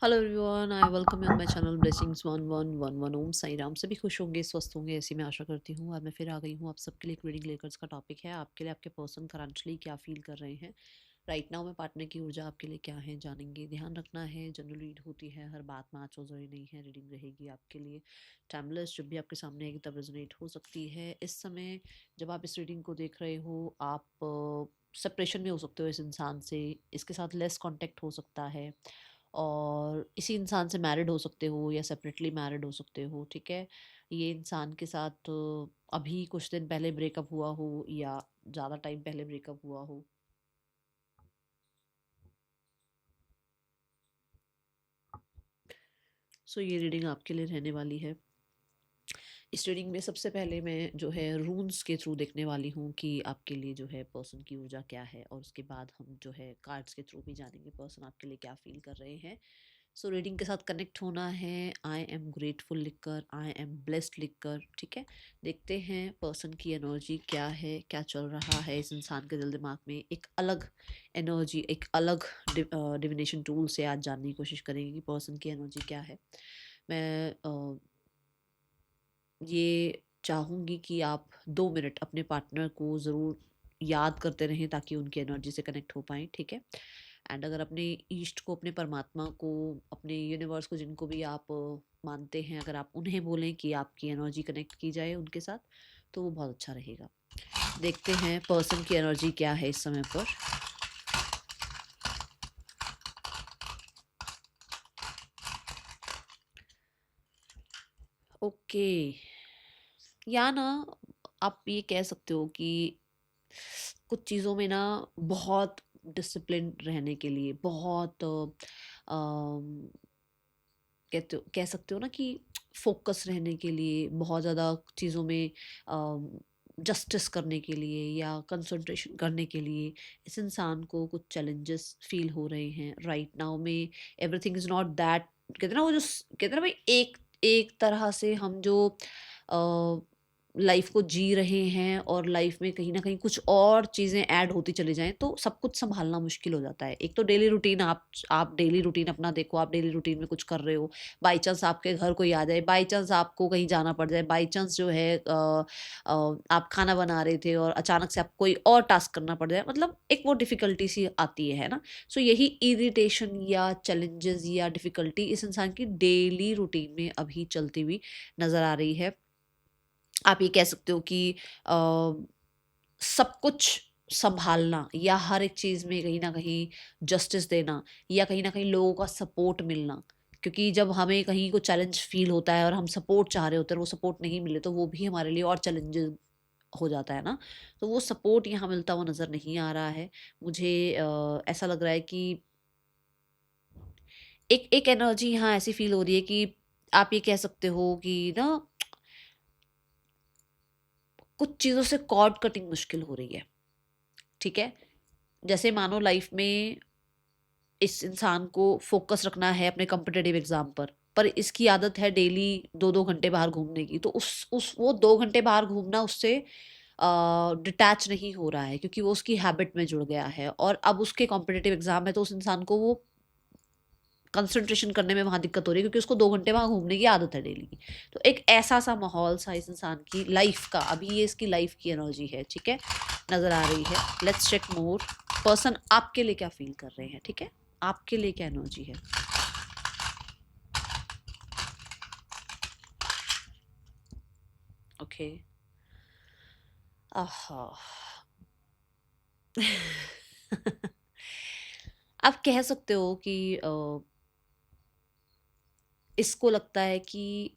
Hello everyone, I welcome you on my channel blessings 1111 ओम साई राम। सभी खुश होंगे, स्वस्थ होंगे, ऐसी मैं आशा करती हूँ। आज मैं फिर आ गई हूँ आप सबके लिए एक रीडिंग लेकर। इसका टॉपिक है आपके लिए आपके पर्सन करंटली क्या फील कर रहे हैं राइट नाउ में। पार्टनर की ऊर्जा आपके लिए क्या है जानेंगे। ध्यान रखना है, जनरल रीड होती है, हर बात में आँच ज़रूरी नहीं है। रीडिंग रहेगी आपके लिए टाइमलेस, जब भी आपके सामने आएगी तब रेजोनेट हो सकती है। इस समय जब आप इस रीडिंग को देख रहे हो, आप सेपरेशन में हो सकते हो इस इंसान से, इसके साथ लेस कांटेक्ट हो सकता है, और इसी इंसान से मैरिड हो सकते हो या सेपरेटली मैरिड हो सकते हो। ठीक है, ये इंसान के साथ अभी कुछ दिन पहले ब्रेकअप हुआ हो या ज़्यादा टाइम पहले ब्रेकअप हुआ हो। सो ये रीडिंग आपके लिए रहने वाली है। इस रीडिंग में सबसे पहले मैं जो है रून्स के थ्रू देखने वाली हूँ कि आपके लिए जो है पर्सन की ऊर्जा क्या है, और उसके बाद हम जो है कार्ड्स के थ्रू भी जानेंगे पर्सन आपके लिए क्या फील कर रहे हैं। सो रीडिंग के साथ कनेक्ट होना है। आई एम ग्रेटफुल लिखकर, आई एम ब्लेस्ड लिखकर। ठीक है, देखते हैं पर्सन की एनर्जी क्या है, क्या चल रहा है इस इंसान के दिल दिमाग में। एक अलग एनर्जी, एक अलग डिविनेशन टूल से आज जानने की कोशिश करेंगे कि पर्सन की एनर्जी क्या है। मैं ये चाहूँगी कि आप 2 मिनट अपने पार्टनर को ज़रूर याद करते रहें ताकि उनकी एनर्जी से कनेक्ट हो पाएँ। ठीक है, एंड अगर अपने ईस्ट को, अपने परमात्मा को, अपने यूनिवर्स को, जिनको भी आप मानते हैं, अगर आप उन्हें बोलें कि आपकी एनर्जी कनेक्ट की जाए उनके साथ, तो वो बहुत अच्छा रहेगा। देखते हैं पर्सन की एनर्जी क्या है इस समय पर। ओके, या ना आप ये कह सकते हो कि कुछ चीज़ों में ना बहुत डिसिप्लिन रहने के लिए, बहुत कहते हो, कह सकते हो ना कि फोकस रहने के लिए, बहुत ज़्यादा चीज़ों में जस्टिस करने के लिए या कंसंट्रेशन करने के लिए इस इंसान को कुछ चैलेंजेस फील हो रहे हैं राइट नाउ में। एवरीथिंग इज़ नॉट दैट, कहते हैं ना वो जो कहते हैं ना भाई, एक एक तरह से हम जो लाइफ को जी रहे हैं और लाइफ में कहीं ना कहीं कुछ और चीज़ें ऐड होती चली जाएं तो सब कुछ संभालना मुश्किल हो जाता है। एक तो डेली रूटीन, आप डेली रूटीन अपना देखो, आप डेली रूटीन में कुछ कर रहे हो, बाई चांस आपके घर कोई आ जाए, बाई चांस आपको कहीं जाना पड़ जाए, बाई चांस जो है आप खाना बना रहे थे और अचानक से आपको कोई और टास्क करना पड़ जाए, मतलब एक वो डिफ़िकल्टी सी आती है ना। सो यही इरिटेशन या चैलेंजेस या डिफ़िकल्टी इस इंसान की डेली रूटीन में अभी चलती हुई नज़र आ रही है। आप ये कह सकते हो कि सब कुछ संभालना या हर एक चीज़ में कहीं न कहीं जस्टिस देना या कहीं न कहीं लोगों का सपोर्ट मिलना, क्योंकि जब हमें कहीं को चैलेंज फ़ील होता है और हम सपोर्ट चाह रहे होते हैं और वो सपोर्ट नहीं मिले तो वो भी हमारे लिए और चैलेंजेस हो जाता है ना। तो वो सपोर्ट यहाँ मिलता हुआ नज़र नहीं आ रहा है। मुझे ऐसा लग रहा है कि एक एक एनर्जी यहाँ ऐसी फ़ील हो रही है कि आप ये कह सकते हो कि ना कुछ चीज़ों से कॉर्ड कटिंग मुश्किल हो रही है। ठीक है? जैसे मानो लाइफ में इस इंसान को फोकस रखना है अपने कॉम्पिटिटिव एग्जाम पर इसकी आदत है डेली 2-2 घंटे बाहर घूमने की, तो उस वो 2 घंटे बाहर घूमना उससे डिटैच नहीं हो रहा है क्योंकि वो उसकी हैबिट में जुड़ गया है, और अब उसके कॉम्पिटिटिव एग्जाम है तो उस इंसान को वो कंसंट्रेशन करने में वहाँ दिक्कत हो रही है क्योंकि उसको 2 घंटे वहाँ घूमने की आदत है डेली की। तो एक ऐसा सा माहौल सा इस इंसान की लाइफ का, अभी ये इसकी लाइफ की एनर्जी है। ठीक है, नज़र आ रही है। लेट्स चेक मोर, पर्सन आपके लिए क्या फील कर रहे हैं। ठीक है, आपके लिए क्या एनर्जी है। ओके, आहा आप कह सकते हो कि इसको लगता है कि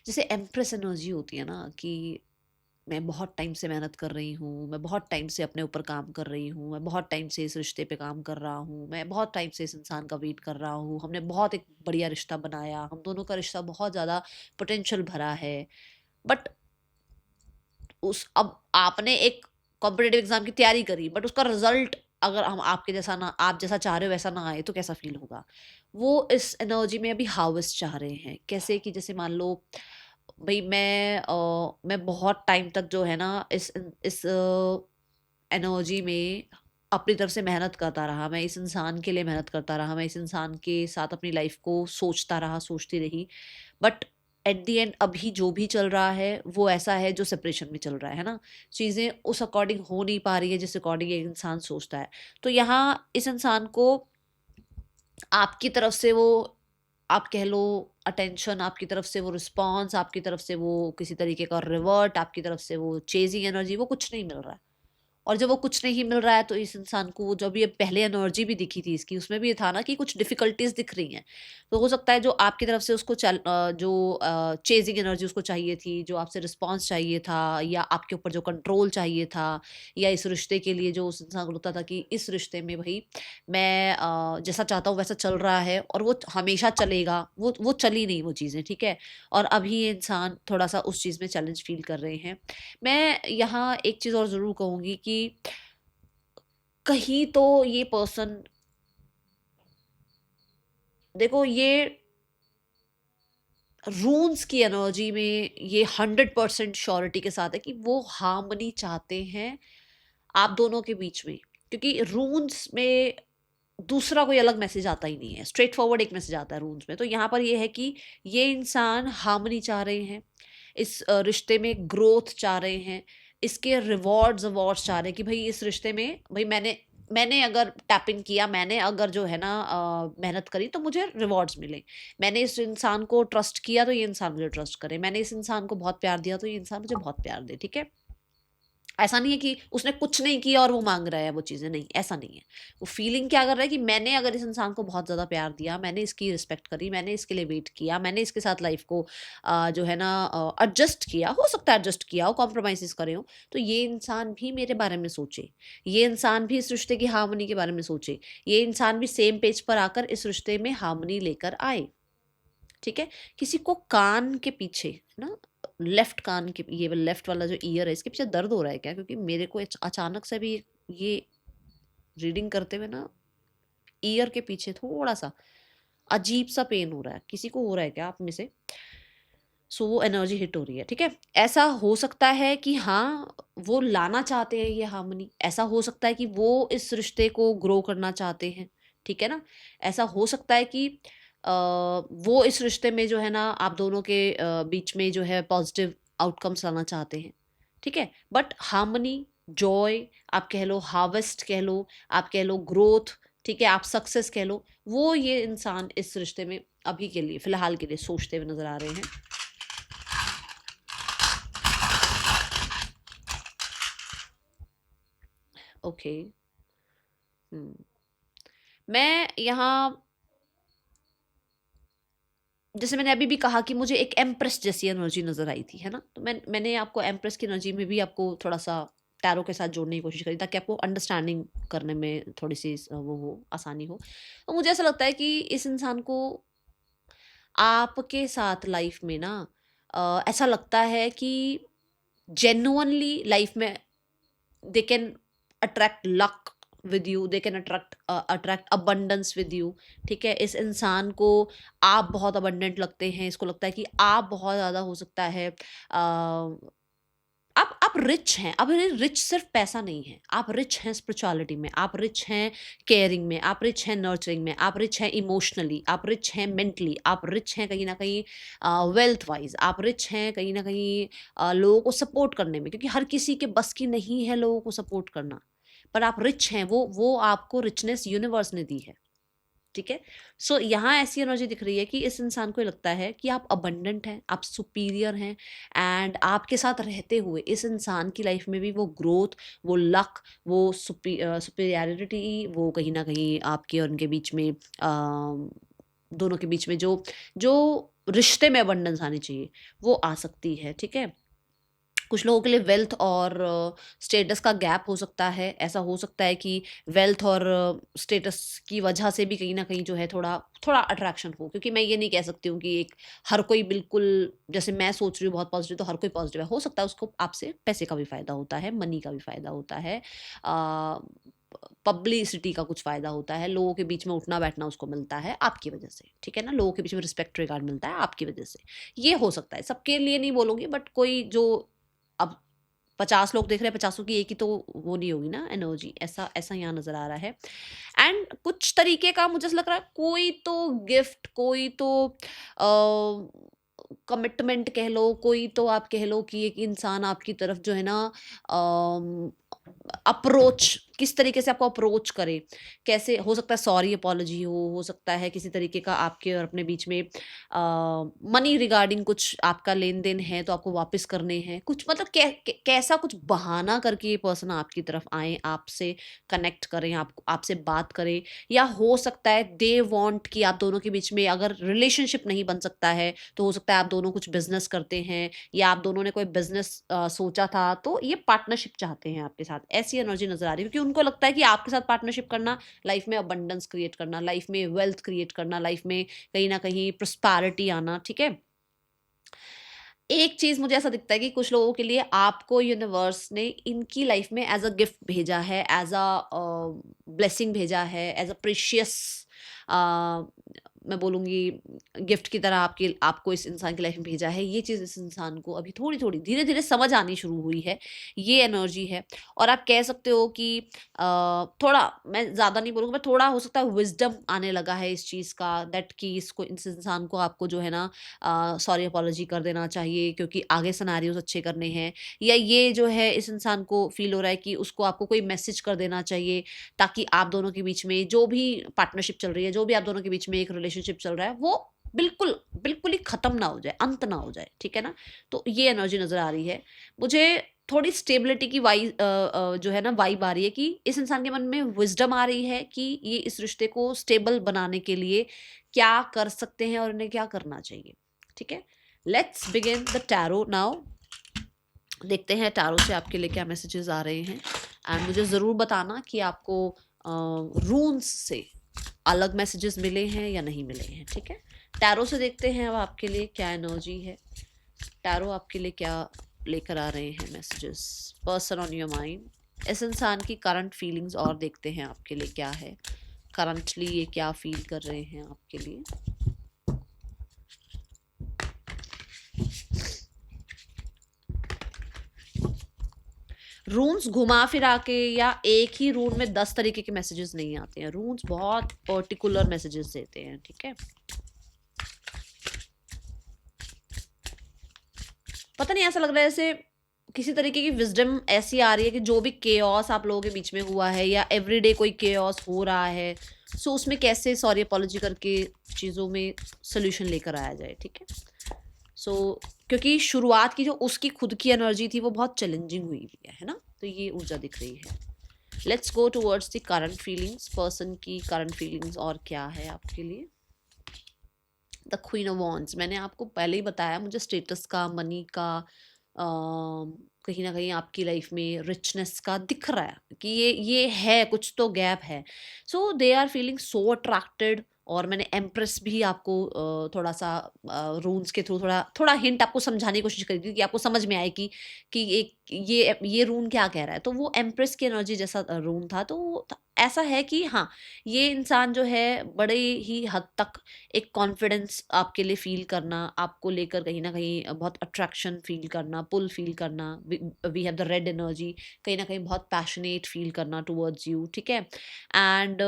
जैसे एम्प्रेस एनर्जी होती है ना कि मैं बहुत टाइम से मेहनत कर रही हूँ, मैं बहुत टाइम से अपने ऊपर काम कर रही हूँ, मैं बहुत टाइम से इस रिश्ते पे काम कर रहा हूँ, मैं बहुत टाइम से इस इंसान का वेट कर रहा हूँ, हमने बहुत एक बढ़िया रिश्ता बनाया, हम दोनों का रिश्ता बहुत ज़्यादा पोटेंशियल भरा है। बट उस अब आपने एक कॉम्पिटेटिव एग्जाम की तैयारी करी बट उसका रिजल्ट अगर हम आपके जैसा ना, आप जैसा चाह रहे हो वैसा ना आए तो कैसा फील होगा। वो इस एनर्जी में अभी हार्वेस्ट चाह रहे हैं, कैसे कि जैसे मान लो भाई मैं बहुत टाइम तक जो है ना इस एनर्जी में अपनी तरफ से मेहनत करता रहा, मैं इस इंसान के लिए मेहनत करता रहा, मैं इस इंसान के साथ अपनी लाइफ को सोचता रहा, सोचती रही, बट एट द एंड अभी जो भी चल रहा है वो ऐसा है जो सेपरेशन में चल रहा है ना, चीज़ें उस अकॉर्डिंग हो नहीं पा रही है जिस अकॉर्डिंग एक इंसान सोचता है। तो यहाँ इस इंसान को आपकी तरफ से वो, आप कह लो अटेंशन, आपकी तरफ से वो रिस्पॉन्स, आपकी तरफ से वो किसी तरीके का रिवर्ट, आपकी तरफ से वो चेजिंग एनर्जी, वो कुछ नहीं मिल रहा है। और जब वो कुछ नहीं मिल रहा है तो इस इंसान को वो, जब ये पहले एनर्जी भी दिखी थी इसकी, उसमें भी ये था ना कि कुछ डिफिकल्टीज दिख रही हैं, तो हो सकता है जो आपकी तरफ से उसको जो चेजिंग एनर्जी उसको चाहिए थी, जो आपसे रिस्पॉन्स चाहिए था, या आपके ऊपर जो कंट्रोल चाहिए था, या इस रिश्ते के लिए जो उस इंसान को लगता था कि इस रिश्ते में भाई मैं जैसा चाहता हूँ वैसा चल रहा है और वो हमेशा चलेगा, वो चली नहीं वो चीज़ें, ठीक है। और अभी ये इंसान थोड़ा सा उस चीज़ में चैलेंज फील कर रहे हैं। मैं यहाँ एक चीज़ और ज़रूर कहूँगी कि कहीं तो ये पर्सन, देखो ये रून्स की एनर्जी में ये 100% श्योरिटी के साथ है कि वो हार्मनी चाहते हैं आप दोनों के बीच में, क्योंकि रून्स में दूसरा कोई अलग मैसेज आता ही नहीं है, स्ट्रेट फॉरवर्ड एक मैसेज आता है रून्स में। तो यहाँ पर ये है कि ये इंसान हार्मनी चाह रहे हैं, इस रिश्ते में ग्रोथ चाह रहे हैं, इसके रिवॉर्ड्स अवार्ड्स चाह रहे हैं कि भाई इस रिश्ते में भाई मैंने मैंने अगर टैप इन किया, मैंने अगर जो है ना मेहनत करी तो मुझे रिवॉर्ड्स मिले, मैंने इस इंसान को ट्रस्ट किया तो ये इंसान मुझे ट्रस्ट करे, मैंने इस इंसान को बहुत प्यार दिया तो ये इंसान मुझे बहुत प्यार दे, ठीक है। ऐसा नहीं है कि उसने कुछ नहीं किया और वो मांग रहा है वो चीज़ें, नहीं, ऐसा नहीं है। वो फीलिंग क्या कर रहा है कि मैंने अगर इस इंसान को बहुत ज़्यादा प्यार दिया, मैंने इसकी रिस्पेक्ट करी, मैंने इसके लिए वेट किया, मैंने इसके साथ लाइफ को जो है ना एडजस्ट किया, हो सकता है एडजस्ट किया हो, कॉम्प्रोमाइज़ करे हो, तो ये इंसान भी मेरे बारे में सोचे, ये इंसान भी इस रिश्ते की हार्मनी के बारे में सोचे, ये इंसान भी सेम पेज पर आकर इस रिश्ते में हार्मनी लेकर आए, ठीक है। किसी को कान के पीछे ना, लेफ्ट कान के, ये लेफ्ट वाला जो ईयर है इसके पीछे दर्द हो रहा है क्या? क्योंकि मेरे को अचानक से भी ये रीडिंग करते हुए ना ईयर के पीछे थोड़ा सा अजीब सा पेन हो रहा है। किसी को हो रहा है क्या आप में से? सो वो एनर्जी हिट हो रही है, ठीक है। ऐसा हो सकता है कि हाँ वो लाना चाहते हैं ये हार्मनी, ऐसा हो सकता है कि वो इस रिश्ते को ग्रो करना चाहते हैं, ठीक है ना। ऐसा हो सकता है कि वो इस रिश्ते में जो है ना आप दोनों के बीच में जो है पॉजिटिव आउटकम्स लाना चाहते हैं, ठीक है। बट हार्मनी, जॉय, आप कह लो हार्वेस्ट कह लो, आप कह लो ग्रोथ, ठीक है, आप सक्सेस कह लो, वो ये इंसान इस रिश्ते में अभी के लिए, फिलहाल के लिए सोचते हुए नजर आ रहे हैं। ओके। मैं यहाँ, जैसे मैंने अभी भी कहा कि मुझे एक एम्प्रेस जैसी एनर्जी नजर आई थी, है ना। तो मैंने आपको एम्प्रेस की एनर्जी में भी आपको थोड़ा सा टैरो के साथ जोड़ने की कोशिश करी ताकि आपको अंडरस्टैंडिंग करने में थोड़ी सी वो हो, आसानी हो। तो मुझे ऐसा लगता है कि इस इंसान को आपके साथ लाइफ में ना ऐसा लगता है कि जेन्युइनली लाइफ में they can attract luck with you, they can attract abundance with you, ठीक है। इस इंसान को आप बहुत abundant लगते हैं, इसको लगता है कि आप बहुत ज़्यादा हो सकता है आप रिच हैं। अब रिच सिर्फ पैसा नहीं है, आप रिच हैं स्पिरिचुअलिटी में, आप रिच हैं केयरिंग में, आप रिच हैं नर्चरिंग में, आप रिच हैं इमोशनली, आप रिच हैं मेंटली, आप रिच हैं कहीं ना कहीं वेल्थ वाइज, आप रिच हैं कहीं ना कहीं लोगों को सपोर्ट करने में, क्योंकि हर किसी के बस की नहीं है लोगों को सपोर्ट करना, पर आप रिच हैं, वो आपको रिचनेस यूनिवर्स ने दी है, ठीक है। सो यहाँ ऐसी एनर्जी दिख रही है कि इस इंसान को लगता है कि आप अबंडेंट हैं, आप सुपीरियर हैं, एंड आपके साथ रहते हुए इस इंसान की लाइफ में भी वो ग्रोथ, वो लक, वो सुपीरियरिटी, वो कहीं ना कहीं आपके और उनके बीच में दोनों के बीच में जो जो रिश्ते में अबंडेंस आनी चाहिए वो आ सकती है, ठीक है। कुछ लोगों के लिए वेल्थ और स्टेटस का गैप हो सकता है। ऐसा हो सकता है कि वेल्थ और स्टेटस की वजह से भी कहीं न कहीं जो है थोड़ा थोड़ा अट्रैक्शन हो, क्योंकि मैं ये नहीं कह सकती हूँ कि एक हर कोई बिल्कुल, जैसे मैं सोच रही हूँ बहुत पॉजिटिव तो हर कोई पॉजिटिव है। हो सकता है उसको आपसे पैसे का भी फ़ायदा होता है, मनी का भी फ़ायदा होता है, पब्लिसिटी का कुछ फ़ायदा होता है, लोगों के बीच में उठना-बैठना उसको मिलता है आपकी वजह से, ठीक है ना? लोगों के बीच में रिस्पेक्ट रिगार्ड मिलता है आपकी वजह से। ये हो सकता है, सबके लिए नहीं बोलूँगी, बट कोई जो अब 50 लोग देख रहे हैं, 50 की एक ही तो वो नहीं होगी ना एनर्जी, ऐसा ऐसा यहाँ नजर आ रहा है। एंड कुछ तरीके का मुझे ऐसा लग रहा है, कोई तो गिफ्ट, कोई तो कमिटमेंट कह लो, कोई तो आप कह लो कि एक इंसान आपकी तरफ जो है ना अप्रोच, किस तरीके से आपको अप्रोच करे, कैसे हो सकता है, सॉरी अपोलॉजी हो सकता है किसी तरीके का आपके और अपने बीच में मनी रिगार्डिंग कुछ आपका लेन देन है तो आपको वापस करने हैं कुछ, मतलब कैसा कुछ बहाना करके ये पर्सन आपकी तरफ आए, आपसे कनेक्ट करें, आपसे बात करें। या हो सकता है दे वांट कि आप दोनों के बीच में अगर रिलेशनशिप नहीं बन सकता है तो हो सकता है आप दोनों कुछ बिजनेस करते हैं, या आप दोनों ने कोई बिजनेस सोचा था तो ये पार्टनरशिप चाहते हैं आपके साथ, ऐसी एनर्जी नजर आ रही है। क्योंकि उनको लगता है कि आपके साथ पार्टनरशिप करना, लाइफ में अबंडेंस क्रिएट करना, लाइफ में वेल्थ क्रिएट करना, लाइफ में कहीं ना कहीं प्रोस्पैरिटी आना, ठीक है। एक चीज मुझे ऐसा दिखता है कि कुछ लोगों के लिए आपको यूनिवर्स ने इनकी लाइफ में एज अ गिफ्ट भेजा है, एज अ ब्लेसिंग भेजा है, एज अ प्रीशियस, मैं बोलूँगी गिफ्ट की तरह आपको इस इंसान की लाइफ में भेजा है। ये चीज़ इस इंसान को अभी थोड़ी थोड़ी धीरे धीरे समझ आनी शुरू हुई है, ये एनर्जी है। और आप कह सकते हो कि थोड़ा, मैं ज़्यादा नहीं बोलूँगी, मैं थोड़ा हो सकता है विजडम आने लगा है इस चीज़ का, दैट कि इसको, इस इंसान को आपको जो है ना सॉरी अपॉलॉजी कर देना चाहिए क्योंकि आगे सिनेरियोज अच्छे करने हैं। या ये जो है इस इंसान को फील हो रहा है कि उसको आपको कोई मैसेज कर देना चाहिए ताकि आप दोनों के बीच में जो भी पार्टनरशिप चल रही है, जो भी आप दोनों के बीच में एक रिलेशनशिप चल रहा है, वो बिल्कुल बिल्कुल ही खत्म ना हो जाए, अंत ना हो जाए, ठीक है ना। तो ये एनर्जी नजर आ रही है मुझे। थोड़ी स्टेबिलिटी की जो है ना वाइब आ रही है कि इस इंसान के मन में विजडम आ रही है कि ये इस रिश्ते को स्टेबल बनाने के लिए क्या कर सकते हैं और इन्हें क्या करना चाहिए, ठीक है। Let's begin the tarot now. देखते हैं टैरो से आपके लिए क्या मैसेजेस आ रहे हैं, एंड मुझे ज़रूर बताना कि आपको रून्स से अलग मैसेजेस मिले हैं या नहीं मिले हैं, ठीक है। टैरो से देखते हैं अब आपके लिए क्या एनर्जी है, टैरो आपके लिए क्या लेकर आ रहे हैं messages, person on your mind, इस इंसान की करंट फीलिंग्स, और देखते हैं आपके लिए क्या है करंटली, ये क्या फील कर रहे हैं आपके लिए। रून्स घुमा फिरा के या एक ही रून में 10 तरीके के मैसेजेस नहीं आते हैं, रून्स बहुत पर्टिकुलर मैसेजेस देते हैं, ठीक है। पता नहीं, ऐसा लग रहा है जैसे किसी तरीके की विजडम ऐसी आ रही है कि जो भी केओस आप लोगों के बीच में हुआ है या एवरीडे कोई केओस हो रहा है, सो उसमें कैसे सॉरी अपॉलॉजी करके चीज़ों में सोल्यूशन लेकर आया जाए, ठीक है। सो क्योंकि शुरुआत की जो उसकी खुद की एनर्जी थी वो बहुत चैलेंजिंग हुई है ना, तो ये ऊर्जा दिख रही है। Let's go towards the current feelings, person की करंट फीलिंग्स और क्या है आपके लिए। द क्वीन ऑफ वॉन्ड्स, मैंने आपको पहले ही बताया, मुझे स्टेटस का, मनी का, कहीं ना कहीं आपकी लाइफ में रिचनेस का दिख रहा है कि ये है, कुछ तो गैप है। So they are feeling so attracted. और मैंने एम्प्रेस भी आपको थोड़ा सा रून्स के थ्रू थोड़ा थोड़ा हिंट आपको समझाने की कोशिश करी थी कि आपको समझ में आए कि एक ये रून क्या कह रहा है। तो वो एम्प्रेस की एनर्जी जैसा रून था, तो ऐसा है कि हाँ, ये इंसान जो है बड़े ही हद तक एक कॉन्फिडेंस आपके लिए फील करना, आपको लेकर कहीं ना कहीं बहुत अट्रैक्शन फील करना, पुल फील करना, we have the red energy, कहीं ना कहीं बहुत पैशनेट फील करना टुवर्ड्स यू, ठीक है। एंड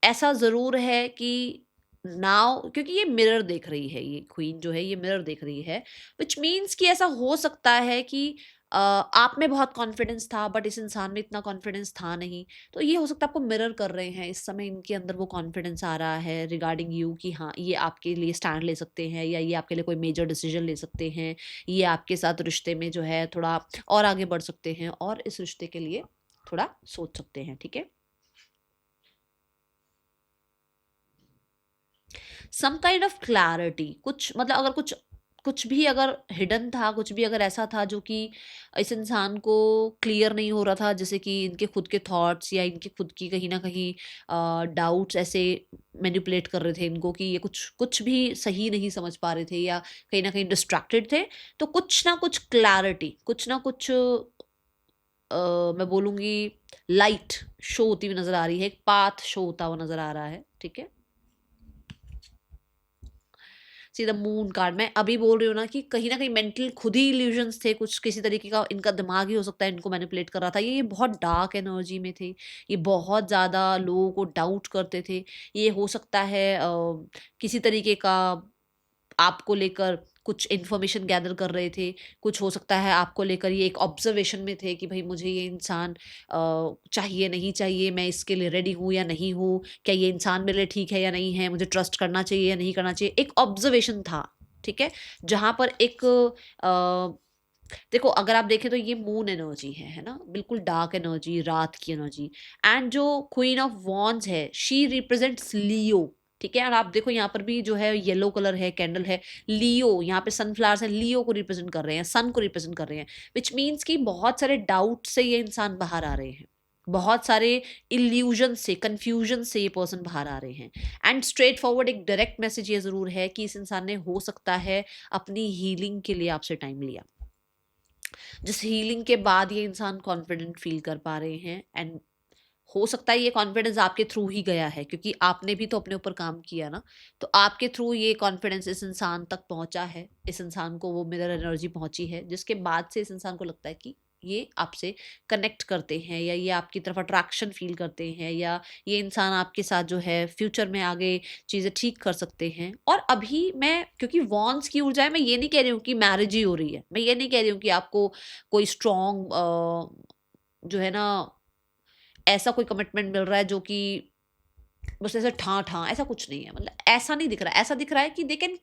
ऐसा ज़रूर है कि नाउ, क्योंकि ये मिरर देख रही है, ये क्वीन जो है ये मिरर देख रही है, विच मीन्स कि ऐसा हो सकता है कि आप में बहुत कॉन्फिडेंस था बट इस इंसान में इतना कॉन्फिडेंस था नहीं। तो ये हो सकता है आपको मिरर कर रहे हैं इस समय, इनके अंदर वो कॉन्फिडेंस आ रहा है रिगार्डिंग यू कि हाँ, ये आपके लिए स्टैंड ले सकते हैं, या ये आपके लिए कोई मेजर डिसीजन ले सकते हैं, ये आपके साथ रिश्ते में जो है थोड़ा और आगे बढ़ सकते हैं और इस रिश्ते के लिए थोड़ा सोच सकते हैं, ठीक है। सम काइंड ऑफ क्लैरिटी, कुछ मतलब अगर कुछ भी अगर हिडन था, कुछ भी अगर ऐसा था जो कि इस इंसान को क्लियर नहीं हो रहा था, जैसे कि इनके खुद के थॉट्स या इनके खुद की कहीं ना कहीं डाउट्स ऐसे मैनिपुलेट कर रहे थे इनको कि ये कुछ कुछ भी सही नहीं समझ पा रहे थे या कहीं ना कहीं डिस्ट्रैक्टेड थे। तो कुछ ना कुछ क्लैरिटी, कुछ ना कुछ मैं बोलूँगी लाइट शो होती हुई नज़र आ रही है, एक पाथ शो होता हुआ नज़र आ रहा है, ठीक है। सी द मून कार्ड, मैं अभी बोल रही हूँ ना कि कहीं ना कहीं मेंटल खुद ही इल्यूजन्स थे, कुछ किसी तरीके का इनका दिमाग ही हो सकता है इनको मैनिपुलेट कर रहा था। ये बहुत डार्क एनर्जी में थे, ये बहुत ज़्यादा लोगों को डाउट करते थे। ये हो सकता है किसी तरीके का आपको लेकर कुछ इन्फॉर्मेशन गैदर कर रहे थे, कुछ हो सकता है आपको लेकर ये एक ऑब्जर्वेशन में थे कि भाई मुझे ये इंसान चाहिए नहीं चाहिए, मैं इसके लिए रेडी हूँ या नहीं हूँ, क्या ये इंसान मेरे लिए ठीक है या नहीं है, मुझे ट्रस्ट करना चाहिए या नहीं करना चाहिए, एक ऑब्जर्वेशन था। ठीक है, जहाँ पर एक देखो अगर आप देखें तो ये मून एनर्जी है ना, बिल्कुल डार्क एनर्जी, रात की एनर्जी। एंड जो क्वीन ऑफ वॉन्ड्स है, शी रिप्रेजेंट्स लियो। ठीक है, और आप देखो यहाँ पर भी जो है येलो कलर है, कैंडल है, लियो, यहाँ पे सनफ्लावर्स है, लियो को रिप्रेजेंट कर रहे हैं, सन को रिप्रेजेंट कर रहे हैं, विच मीन्स कि बहुत सारे डाउट से ये इंसान बाहर आ रहे हैं, बहुत सारे इल्यूजन से, कंफ्यूजन से ये पर्सन बाहर आ रहे हैं। एंड स्ट्रेट फॉरवर्ड एक डायरेक्ट मैसेज ये जरूर है कि इस इंसान ने हो सकता है अपनी हीलिंग के लिए आपसे टाइम लिया, जिस हीलिंग के बाद ये इंसान कॉन्फिडेंट फील कर पा रहे हैं। एंड हो सकता है ये कॉन्फिडेंस आपके थ्रू ही गया है, क्योंकि आपने भी तो अपने ऊपर काम किया ना, तो आपके थ्रू ये कॉन्फिडेंस इस इंसान तक पहुंचा है, इस इंसान को वो मिरर एनर्जी पहुंची है, जिसके बाद से इस इंसान को लगता है कि ये आपसे कनेक्ट करते हैं, या ये आपकी तरफ अट्रैक्शन फील करते हैं, या ये इंसान आपके साथ जो है फ्यूचर में आगे चीज़ें ठीक कर सकते हैं। और अभी मैं, क्योंकि वॉन्स की ऊर्जा है, मैं ये नहीं कह रही हूँ कि मैरिज ही हो रही है, मैं ये नहीं कह रही हूँ कि आपको कोई स्ट्रॉन्ग जो है ना ऐसा कोई कमिटमेंट मिल रहा है जो कि बस ऐसे ठां ठां, ऐसा कुछ नहीं है, मतलब ऐसा नहीं दिख रहा है। ऐसा दिख रहा है कि दे कैन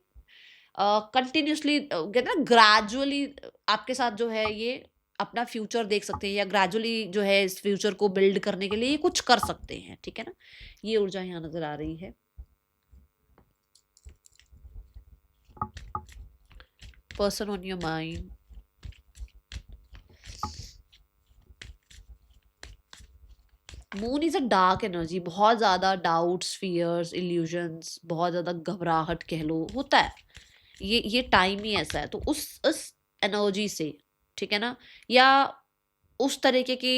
कंटिन्यूसली, कहते हैं ना, ग्रेजुअली आपके साथ जो है ये अपना फ्यूचर देख सकते हैं, या ग्रेजुअली जो है इस फ्यूचर को बिल्ड करने के लिए ये कुछ कर सकते हैं। ठीक है ना, ये ऊर्जा यहाँ नजर आ रही है। Person on your mind, moon is a dark energy, बहुत ज्यादा डाउट्स, फियर्स, इल्यूजन्स, बहुत ज्यादा घबराहट कह लो, होता है। ये टाइम ही ऐसा है, तो उस एनर्जी से, ठीक है ना, या उस तरीके की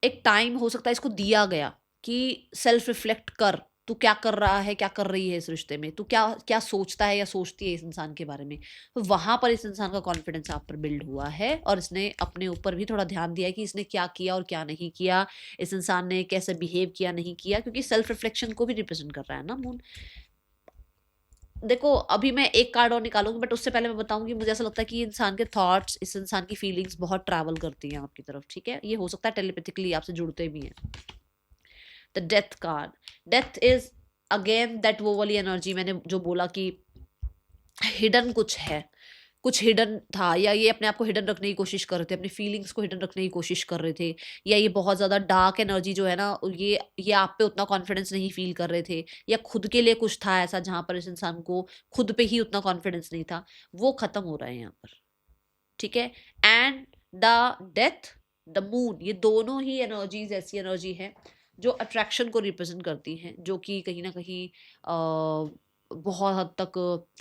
एक टाइम हो सकता है इसको दिया गया कि सेल्फ रिफ्लेक्ट कर, तू क्या कर रहा है, क्या कर रही है इस रिश्ते में, तू क्या क्या सोचता है या सोचती है इस इंसान के बारे में। तो वहां पर इस इंसान का कॉन्फिडेंस आप पर बिल्ड हुआ है, और इसने अपने ऊपर भी थोड़ा ध्यान दिया है कि इसने क्या किया और क्या नहीं किया, इस इंसान ने कैसे बिहेव किया, नहीं किया, क्योंकि सेल्फ रिफ्लेक्शन को भी रिप्रेजेंट कर रहा है ना मून। देखो अभी मैं एक कार्ड और निकालूंगी, बट उससे पहले मैं बताऊंगी, मुझे ऐसा लगता है कि इंसान के थॉट्स, इस इंसान की फीलिंग्स बहुत ट्रैवल करती हैं आपकी तरफ। ठीक है, ये हो सकता है टेलीपैथिकली आपसे जुड़ते भी हैं। The death card, death is again that वो वाली एनर्जी मैंने जो बोला कि हिडन कुछ है, कुछ हिडन था, या ये अपने आप को हिडन रखने की कोशिश कर रहे थे, अपनी फीलिंग्स को हिडन रखने की कोशिश कर रहे थे, या ये बहुत ज़्यादा डार्क एनर्जी जो है ना, ये आप पे उतना कॉन्फिडेंस नहीं फील कर रहे थे, या खुद के लिए कुछ था ऐसा जहाँ पर इस इंसान को खुद पे ही उतना कॉन्फिडेंस नहीं था, वो खत्म हो रहा है यहाँ पर। ठीक है, and the death, the moon, ये दोनों ही एनर्जीज ऐसी एनर्जी है जो अट्रैक्शन को रिप्रेजेंट करती हैं, जो कि कहीं ना कहीं बहुत हद तक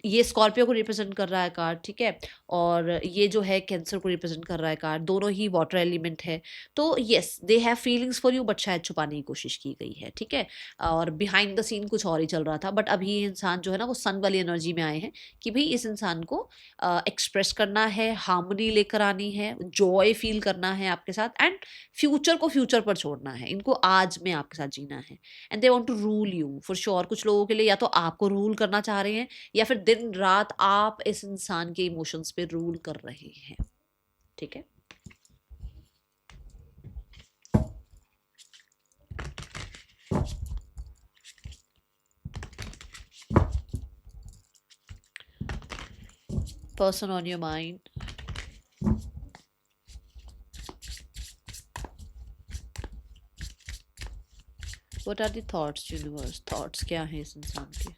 ये स्कॉर्पियो को रिप्रेजेंट कर रहा है कार्ड। ठीक है, और ये जो है कैंसर को रिप्रेजेंट कर रहा है कार्ड, दोनों ही वाटर एलिमेंट है। तो yes, they have feelings for you, but शायद छुपाने की कोशिश की गई है। ठीक है, और बिहाइंड द सीन कुछ और ही चल रहा था, बट अभी ये इंसान जो है ना वो सन वाली एनर्जी में आए हैं कि भाई इस इंसान को एक्सप्रेस करना है, हार्मनी लेकर आनी है, जॉय फील करना है आपके साथ, एंड फ्यूचर को फ्यूचर पर छोड़ना है, इनको आज में आपके साथ जीना है। And they want to rule you for sure. कुछ लोगों के लिए या तो आपको रूल करना चाह रहे हैं, या फिर दिन रात आप इस इंसान के इमोशंस पे रूल कर रहे हैं। ठीक है, person on your mind, what are the thoughts universe, thoughts क्या है इस इंसान के।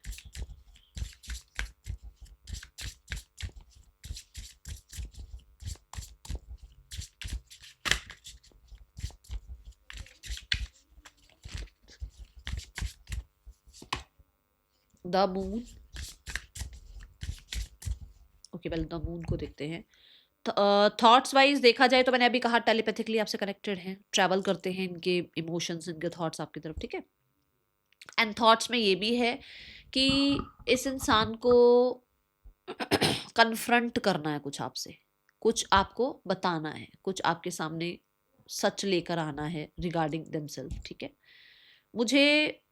द मून, ओके पहले द मून को देखते हैं। थॉट्स वाइज देखा जाए तो मैंने अभी कहा टेलीपैथिकली आपसे कनेक्टेड हैं, ट्रैवल करते हैं इनके इमोशंस, इनके थॉट्स आपकी तरफ। ठीक है, एंड थॉट्स में ये भी है कि इस इंसान को कन्फ्रंट करना है, कुछ आपसे, कुछ आपको बताना है, कुछ आपके सामने सच लेकर आना है रिगार्डिंग देमसेल्फ, ठीक है। मुझे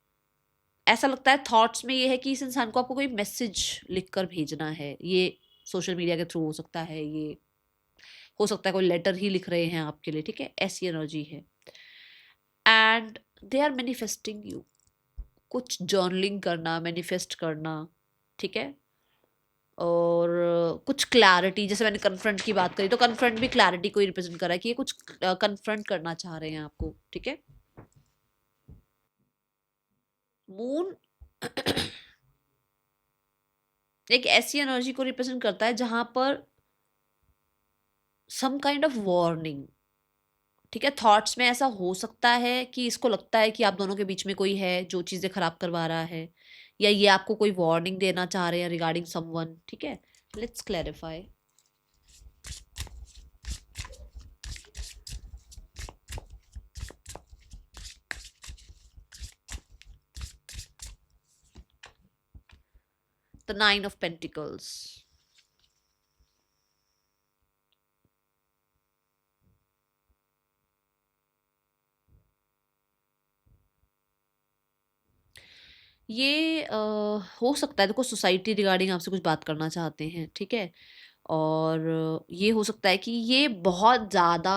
ऐसा लगता है थॉट्स में ये है कि इस इंसान को आपको कोई मैसेज लिखकर भेजना है। ये सोशल मीडिया के थ्रू हो सकता है, ये हो सकता है कोई लेटर ही लिख रहे हैं आपके लिए, ठीक है, ऐसी एनर्जी है। And they are manifesting you, कुछ जर्नलिंग करना, मैनिफेस्ट करना, ठीक है। और कुछ क्लैरिटी, जैसे मैंने कन्फ्रंट की बात करी, तो कन्फ्रंट भी क्लैरिटी को ही रिप्रेजेंट कर रहा है कि ये कुछ कन्फ्रंट करना चाह रहे हैं आपको, ठीक है। मून एक ऐसी एनर्जी को रिप्रेजेंट करता है जहां पर सम काइंड ऑफ वार्निंग, ठीक है। थॉट्स में ऐसा हो सकता है कि इसको लगता है कि आप दोनों के बीच में कोई है जो चीजें खराब करवा रहा है, या ये आपको कोई वार्निंग देना चाह रहे हैं रिगार्डिंग समवन, ठीक है। Let's clarify. The 9 of pentacles. ये हो सकता है, देखो सोसाइटी रिगार्डिंग आपसे कुछ बात करना चाहते हैं, ठीक है। और ये हो सकता है कि ये बहुत ज़्यादा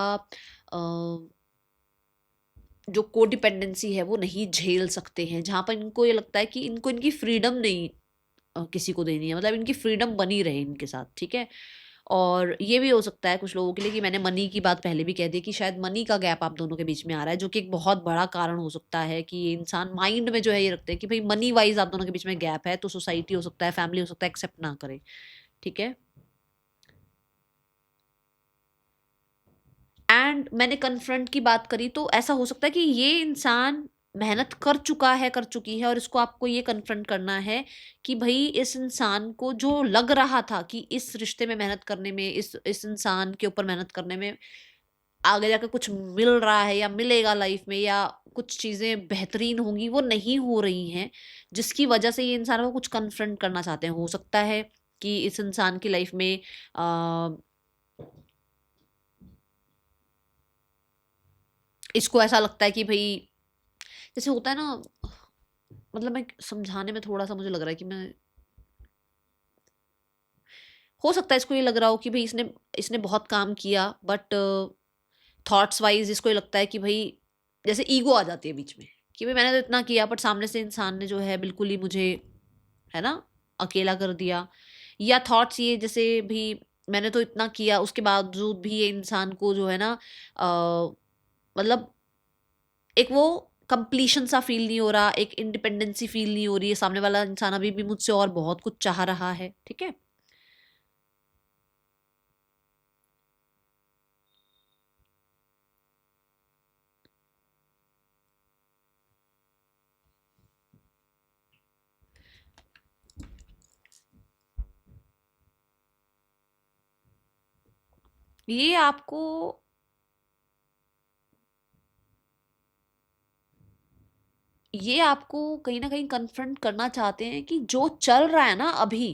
जो कोडिपेंडेंसी है वो नहीं झेल सकते हैं, जहाँ पर इनको ये लगता है कि इनको इनकी फ्रीडम नहीं किसी को देनी है, मतलब इनकी फ्रीडम बनी रहे इनके साथ, ठीक है। और ये भी हो सकता है कुछ लोगों के लिए कि मैंने मनी की बात पहले भी कह दी कि शायद मनी का गैप आप दोनों के बीच में आ रहा है, जो कि एक बहुत बड़ा कारण हो सकता है कि ये इंसान माइंड में जो है ये रखते हैं कि भाई मनी वाइज आप दोनों के बीच में गैप है, तो सोसाइटी हो सकता है, फैमिली हो सकता है, एक्सेप्ट ना करे, ठीक है। एंड मैंने कन्फ्रंट की बात करी, तो ऐसा हो सकता है कि ये इंसान मेहनत कर चुका है, कर चुकी है, और इसको आपको ये कन्फ्रंट करना है कि भाई इस इंसान को जो लग रहा था कि इस रिश्ते में मेहनत करने में, इस इंसान के ऊपर मेहनत करने में आगे जाकर कुछ मिल रहा है या मिलेगा लाइफ में, या कुछ चीज़ें बेहतरीन होंगी, वो नहीं हो रही हैं, जिसकी वजह से ये इंसान को कुछ कन्फ्रंट करना चाहते हैं। हो सकता है कि इस इंसान की लाइफ में इसको ऐसा लगता है कि भाई, जैसे होता है ना, मतलब मैं समझाने में थोड़ा सा मुझे लग रहा है कि मैं, हो सकता है इसको ये लग रहा हो कि भाई इसने इसने बहुत काम किया, बट थॉट्स वाइज इसको ये लगता है कि भाई, जैसे ईगो आ जाती है बीच में कि भाई मैंने तो इतना किया, बट सामने से इंसान ने जो है बिल्कुल ही मुझे, है ना, अकेला कर दिया। या थॉट्स ये, जैसे भी मैंने तो इतना किया उसके बावजूद भी ये इंसान को जो है ना, मतलब एक वो कंप्लीशन सा फील नहीं हो रहा, एक इंडिपेंडेंसी फील नहीं हो रही है, सामने वाला इंसान अभी भी मुझसे और बहुत कुछ चाह रहा है, ठीक है। ये आपको ये आपको कहीं ना कहीं कन्फ्रंट करना चाहते हैं कि जो चल रहा है ना अभी,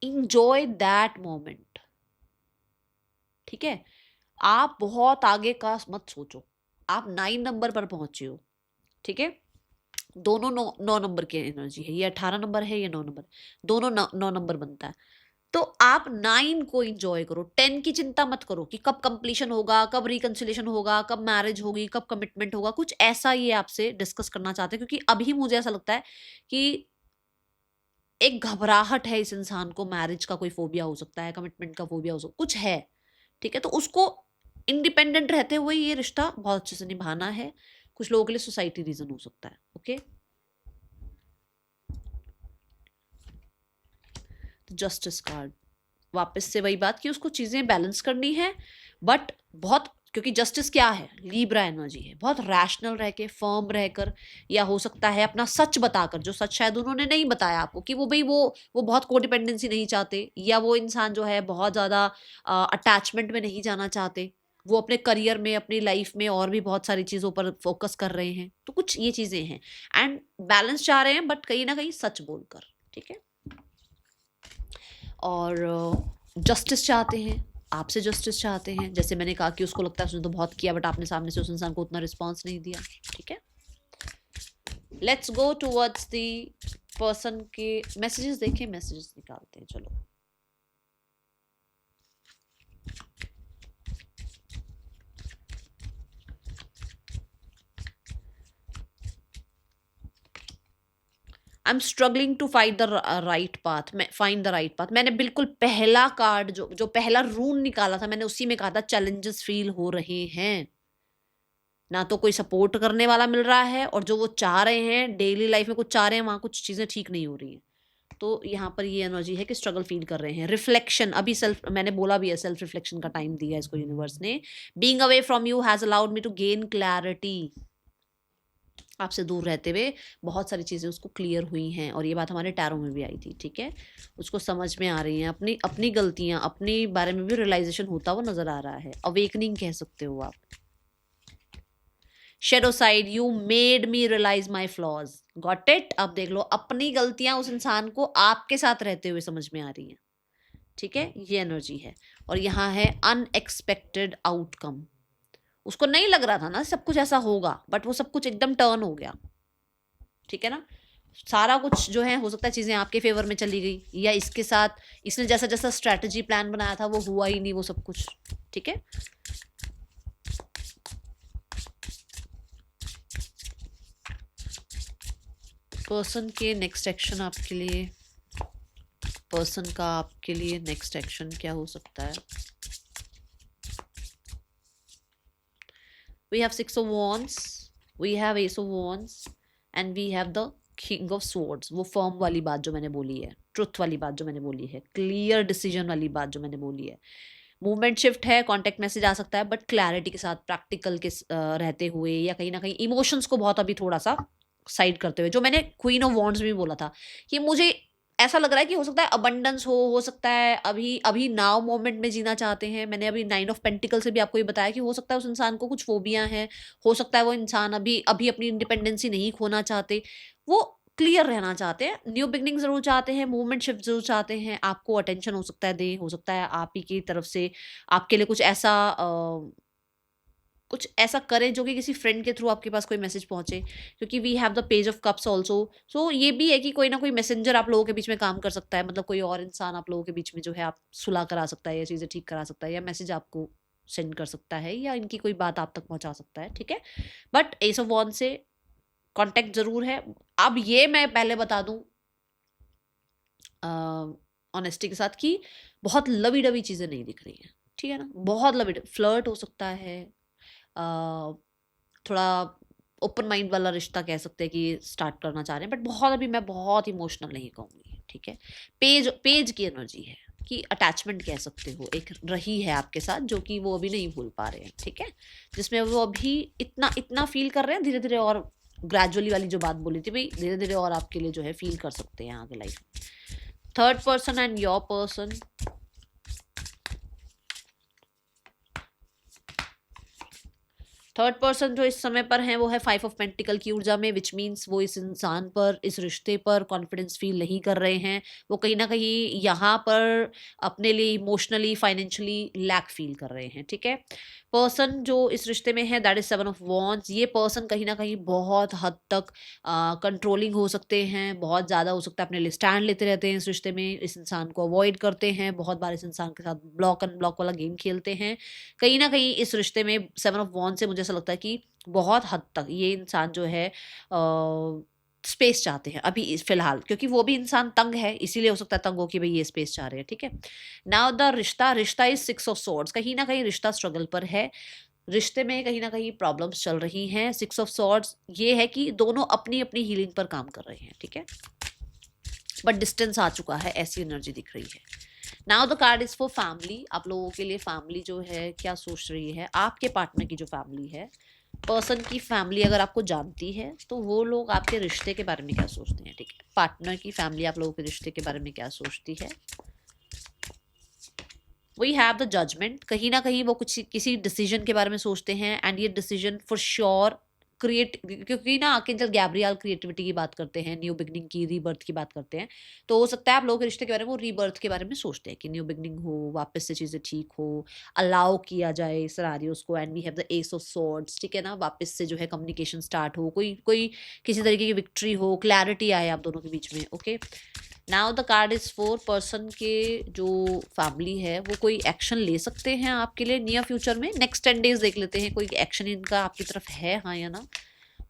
इंजॉय दैट मोमेंट, ठीक है। आप बहुत आगे का मत सोचो, आप 9 नंबर पर पहुंचे हो, ठीक है। दोनों 9 नंबर की एनर्जी है, ये 18 नंबर है, ये 9 नंबर, दोनों 9 नंबर बनता है। तो आप 9 को इंजॉय करो, 10 की चिंता मत करो कि कब कंप्लीशन होगा, कब रिकंसिलेशन होगा, कब मैरिज होगी, कब कमिटमेंट होगा, कुछ ऐसा ये आपसे डिस्कस करना चाहते हैं, क्योंकि अभी मुझे ऐसा लगता है कि एक घबराहट है इस इंसान को, मैरिज का कोई फोबिया हो सकता है, कमिटमेंट का फोबिया हो सकता, कुछ है, ठीक है। तो उसको इंडिपेंडेंट रहते हुए ये रिश्ता बहुत अच्छे से निभाना है। कुछ लोगों के लिए सोसाइटी रीजन हो सकता है, ओके। तो जस्टिस कार्ड, वापस से वही बात कि उसको चीजें बैलेंस करनी है, बट बहुत, क्योंकि जस्टिस क्या है, लीब्रा एनर्जी है, बहुत रैशनल रह के, फर्म रहकर, या हो सकता है अपना सच बताकर, जो सच शायद उन्होंने नहीं बताया आपको, कि वो भाई वो बहुत कोडिपेंडेंसी नहीं चाहते, या वो इंसान जो है बहुत ज्यादा अटैचमेंट में नहीं जाना चाहते, वो अपने करियर में, अपनी लाइफ में और भी बहुत सारी चीज़ों पर फोकस कर रहे हैं। तो कुछ ये चीज़ें हैं। एंड बैलेंस चाह रहे हैं, बट कहीं ना कहीं सच बोलकर, ठीक है। और जस्टिस चाहते हैं, आपसे जस्टिस चाहते हैं। जैसे मैंने कहा कि उसको लगता है उसने तो बहुत किया, बट आपने सामने से उस इंसान को उतना रिस्पॉन्स नहीं दिया, ठीक है। Let's go towards the person के मैसेजेस देखें, मैसेजेस निकालते हैं, चलो। I am struggling to find the right path. मैं फाइंड द राइट पाथ, मैंने बिल्कुल पहला कार्ड जो पहला रून निकाला था, मैंने उसी में कहा था चैलेंजेस फील हो रहे हैं। ना तो कोई सपोर्ट करने वाला मिल रहा है, और जो वो चाह रहे हैं डेली लाइफ में कुछ चाह रहे हैं, वहां कुछ चीजें ठीक नहीं हो रही हैं। तो यहाँ पर ये एनर्जी है कि स्ट्रगल फील कर रहे हैं। रिफ्लेक्शन, अभी सेल्फ, मैंने बोला भी है, सेल्फ रिफ्लेक्शन का टाइम दिया है इसको यूनिवर्स ने। Being away from you has allowed me to gain clarity. आपसे दूर रहते हुए बहुत सारी चीज़ें उसको क्लियर हुई हैं, और ये बात हमारे टैरो में भी आई थी, ठीक है। उसको समझ में आ रही हैं, अपनी अपनी गलतियां, अपने बारे में भी रियलाइजेशन होता हुआ नजर आ रहा है। अवेकनिंग कह सकते हो आप। Shadow side, you made me realise my flaws. Got it. अब देख लो, अपनी गलतियां उस इंसान को आपके साथ रहते हुए समझ में आ रही हैं, ठीक है। ये एनर्जी है। और यहाँ है अनएक्सपेक्टेड आउटकम। उसको नहीं लग रहा था ना सब कुछ ऐसा होगा, बट वो सब कुछ एकदम टर्न हो गया, ठीक है ना। सारा कुछ जो है, हो सकता है चीजें आपके फेवर में चली गई, या इसके साथ इसने जैसा जैसा स्ट्रैटेजी प्लान बनाया था वो हुआ ही नहीं, वो सब कुछ, ठीक है। पर्सन के नेक्स्ट एक्शन आपके लिए, पर्सन का आपके लिए नेक्स्ट एक्शन क्या हो सकता है। We have 6 of wands, we have ace of wands, and we have the king of swords. वो फर्म वाली बात जो मैंने बोली है, ट्रुथ वाली बात जो मैंने बोली है, क्लियर डिसीजन वाली बात जो मैंने बोली है। मूवमेंट शिफ्ट है, कॉन्टेक्ट मैसेज आ सकता है, बट क्लैरिटी के साथ, प्रैक्टिकल के रहते हुए, या कहीं ना कहीं इमोशंस को बहुत अभी थोड़ा सा साइड करते हुए। जो मैंने क्वीन ऑफ वॉन्ड्स में भी बोला था कि मुझे ऐसा लग रहा है कि हो सकता है अबंडेंस हो सकता है अभी अभी नाउ मोमेंट में जीना चाहते हैं। मैंने अभी 9 ऑफ पेंटिकल से भी आपको ये बताया कि हो सकता है उस इंसान को कुछ फोबिया है, हो सकता है वो इंसान अभी अभी अपनी इंडिपेंडेंसी नहीं खोना चाहते, वो क्लियर रहना चाहते हैं, न्यू बिगनिंग जरूर चाहते हैं, मूवमेंट शिफ्ट जरूर चाहते हैं। आपको अटेंशन हो सकता है दे, हो सकता है आप ही की तरफ से आपके लिए कुछ ऐसा करें जो कि किसी फ्रेंड के थ्रू आपके पास कोई मैसेज पहुंचे, क्योंकि we have the page of cups also. So ये भी है कि कोई ना कोई मैसेंजर आप लोगों के बीच में काम कर सकता है, मतलब कोई और इंसान आप लोगों के बीच में जो है आप सुलह करा सकता है, या चीज़ें ठीक करा सकता है, या मैसेज आपको सेंड कर सकता है, या इनकी कोई बात आप तक पहुंचा सकता है, ठीक है। बट एस ऑफ वॉन्ड से कांटेक्ट जरूर है। अब ये मैं पहले बता दूं ऑनेस्टी के साथ कि बहुत लवी डवी चीज़ें नहीं दिख रही हैं, ठीक है ना। बहुत लवी फ्लर्ट हो सकता है, थोड़ा ओपन माइंड वाला रिश्ता कह सकते हैं कि स्टार्ट करना चाह रहे हैं, बट बहुत अभी मैं बहुत इमोशनल नहीं कहूँगी, ठीक है। पेज पेज की एनर्जी है कि अटैचमेंट कह सकते हो एक रही है आपके साथ, जो कि वो अभी नहीं भूल पा रहे हैं, ठीक है। जिसमें वो अभी इतना इतना फील कर रहे हैं, धीरे धीरे और ग्रेजुअली वाली जो बात बोली थी भाई, धीरे धीरे और आपके लिए जो है फील कर सकते हैं आगे लाइफ में। Third person and your person, third person जो इस समय पर है वो है 5 ऑफ पेंटिकल की ऊर्जा में, विच मीन्स वो इस इंसान पर, इस रिश्ते पर कॉन्फिडेंस फील नहीं कर रहे हैं। वो कहीं ना कहीं यहाँ पर अपने लिए इमोशनली फाइनेंशियली लैक फील कर रहे हैं, ठीक है। पर्सन जो इस रिश्ते में है दैट इज 7 ऑफ वॉन्ड्स। ये पर्सन कहीं ना कहीं बहुत हद तक कंट्रोलिंग हो सकते हैं, बहुत ज़्यादा हो सकता है अपने लिए स्टैंड लेते रहते हैं इस रिश्ते में, इस इंसान को अवॉइड करते हैं, बहुत बार इस इंसान के साथ ब्लॉक एंड ब्लॉक वाला गेम खेलते हैं। कहीं ना कहीं इस रिश्ते में 7 ऑफ वॉन्ड से मुझे ऐसा लगता है कि बहुत हद तक ये इंसान जो है स्पेस चाहते हैं अभी फिलहाल, क्योंकि वो भी इंसान तंग है, इसीलिए हो सकता है तंग हो कि भाई ये स्पेस चाह रहे हैं, ठीक है। नाउ द रिश्ता इज 6 ऑफ स्वॉर्ड्स। कहीं ना कहीं रिश्ता स्ट्रगल पर है, रिश्ते में कहीं ना कहीं प्रॉब्लम्स चल रही हैं। 6 ऑफ स्वॉर्ड्स ये है कि दोनों अपनी अपनी हीलिंग पर काम कर रहे हैं, ठीक है, बट डिस्टेंस आ चुका है, ऐसी एनर्जी दिख रही है। Now the card is for family. आप लोगों के लिए फैमिली जो है क्या सोच रही है, आपके पार्टनर की जो फैमिली है, पर्सन की फैमिली अगर आपको जानती है तो वो लोग आपके रिश्ते के बारे में क्या सोचते हैं, ठीक है। पार्टनर की फैमिली आप लोगों के रिश्ते के बारे में क्या सोचती है। वी हैव द जजमेंट, कहीं ना कहीं वो कुछ किसी डिसीजन के बारे में सोचते हैं, एंड ये डिसीजन फॉर श्योर क्रिएट, क्योंकि ना आर्कएंजल गैब्रियल क्रिएटिविटी की बात करते हैं, न्यू बिगनिंग की, रीबर्थ की बात करते हैं, तो हो सकता है आप लोगों के रिश्ते के बारे में वो रीबर्थ के बारे में सोचते हैं कि न्यू बिगनिंग हो, वापस से चीज़ें ठीक हो, अलाउ किया जाए सिनेरियोस को, and we have the ace of swords, ठीक है ना, वापस से जो है कम्युनिकेशन स्टार्ट हो, कोई कोई किसी तरीके की विक्ट्री हो, क्लैरिटी आए आप दोनों के बीच में। Okay, now the card is for person के जो फैमिली है वो कोई एक्शन ले सकते हैं आपके लिए नियर फ्यूचर में। नेक्स्ट 10 डेज देख लेते हैं कोई एक्शन इनका आपकी तरफ है, हाँ या ना।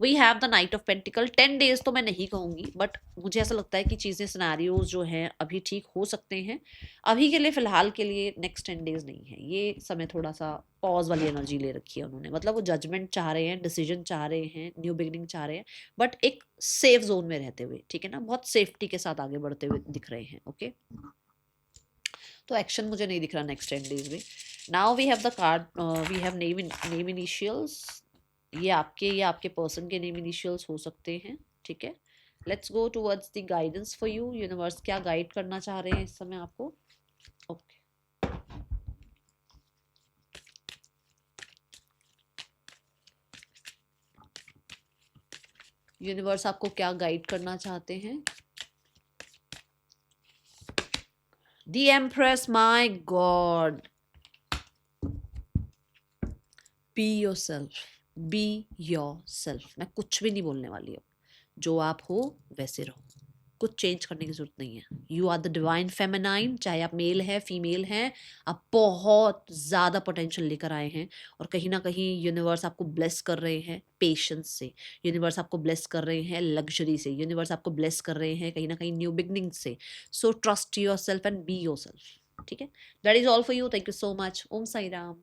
We have the knight of pentacles. 10 days तो मैं नहीं कहूँगी, बट मुझे ऐसा लगता है कि चीज़ें सिनारियोज जो हैं अभी ठीक हो सकते हैं। अभी के लिए फ़िलहाल के लिए नेक्स्ट 10 डेज नहीं है, ये समय थोड़ा सा पॉज वाली एनर्जी ले रखी है उन्होंने, मतलब वो जजमेंट चाह रहे हैं, डिसीजन चाह रहे हैं, न्यू बिगनिंग चाह रहे हैं, बट एक सेफ जोन में रहते हुए, ठीक है ना, बहुत सेफ्टी के साथ आगे बढ़ते हुए दिख रहे हैं। ओके, तो एक्शन मुझे नहीं दिख रहा नेक्स्ट 10 डेज में। Now we have the card, we have name initials. ये आपके पर्सन के नेम इनिशियल्स हो सकते हैं, ठीक है। Let's go towards the guidance for you. Universe क्या गाइड करना चाह रहे हैं इस समय आपको? ओके, यूनिवर्स आपको क्या गाइड करना चाहते हैं? The empress, my God, be your self, be your self. मैं कुछ भी नहीं बोलने वाली हूँ, जो आप हो वैसे रहो, कुछ चेंज करने की जरूरत नहीं है। You are the divine feminine, चाहे आप मेल है फीमेल हैं, आप बहुत ज़्यादा पोटेंशियल लेकर आए हैं, और कहीं ना कहीं यूनिवर्स आपको ब्लेस कर रहे हैं पेशेंस से, यूनिवर्स आपको ब्लेस कर रहे हैं लग्जरी से, यूनिवर्स आपको ब्लेस कर रहे हैं कहीं ना कहीं न्यू बिगनिंग से। So trust yourself and be yourself, ठीक है। That is all for you. Thank you so much. Om Sai Ram.